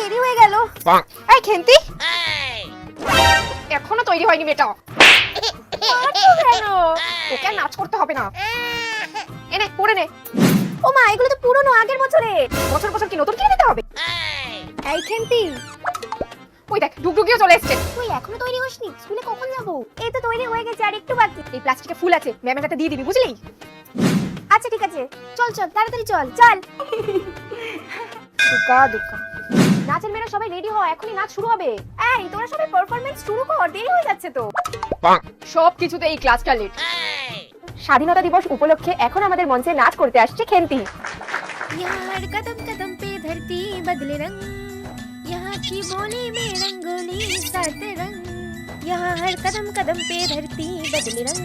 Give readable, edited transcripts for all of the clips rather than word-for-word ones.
দেরি হয়ে গেল। এই খেন্তি, এখনো তৈরি হয়নি মেয়েটা। কেন তোকে আর নাচ করতে হবে না, এনে পরে নে। ও মা, এগুলো তো পুরনো, আগের বছরে। বছর বছর কি নতুন কিনে দিতে হবে? এই খেন্তি, ওই দেখ ডুগডুগিও চলে এসেছে। তুই এখনো তৈরি হসনি? স্কুলে কখন যাবো? এই তো তৈরি হয়ে গেছে, আর একটু বাকি। এই প্লাস্টিকে ফুল আছে, ম্যামের হাতে দিয়ে দিবি, বুঝলি? আচ্ছা ঠিক আছে, চল চল তাড়াতাড়ি চল চল। দুকা দুকা। নাচের মেয়েরা সবাই রেডি হও, এখনই নাচ শুরু হবে। এই তোরা সবাই পারফরম্যান্স শুরু কর, দেরি হয়ে যাচ্ছে তো। সব কিছুতে এই ক্লাসটা লেট। স্বাধীনতা দিবস উপলক্ষে এখন আমাদের মঞ্চে নাচ করতে আসছে খেন্তি। यार कदम कदम पे धरती बदले रंग, यहाँ की बोली में रंगोली सात रंग, यहाँ हर कदम कदम पे धरती बदले रंग,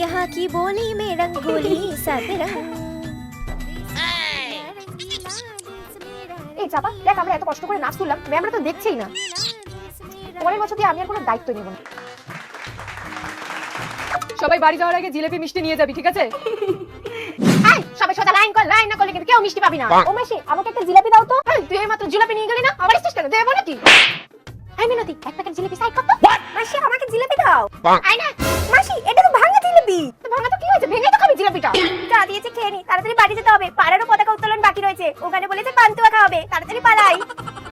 यहाँ की बोली में रंगोली सात रंग। এই চাপা দেখ, আমরা এত কষ্ট করে নাচ করলাম, ম্যামরা তো দেখছেই না। পরের বছর দিয়ে আমি আর কোনো দায়িত্ব নেব না। সবাই বাড়ি যাওয়ার আগে জিলেপি মিষ্টি নিয়ে যাবি, ঠিক আছে? এই সবাই সোজা লাইন কর, লাইন না করলে কিন্তু কেউ মিষ্টি পাবি না। ও মাসি, আমাকে একটা জিলাপি দাও তো। এই তুই এইমাত্র জিলাপি নিয়ে গেলি না, আবার আসছিস কেন? দেবো নাকি? এই মিনতি, এক প্যাকেট জিলাপি সাইড কর তো। মাসি, আমাকে জিলাপি দাও। আই না মাসি, এটা তো ভাঙা জিলাপি। ভাঙা তো কি হয়েছে? ভেঙে তো খাবি জিলাপিটা। যা দিয়েছে খেয়ে নি, তাড়াতাড়ি বাড়ি যেতে হবে। পাড়ারও পতাকা উত্তোলন বাকি রয়েছে, ওখানে বলেছে পান্তুয়া খাওয়াবে, তাড়াতাড়ি পালাই।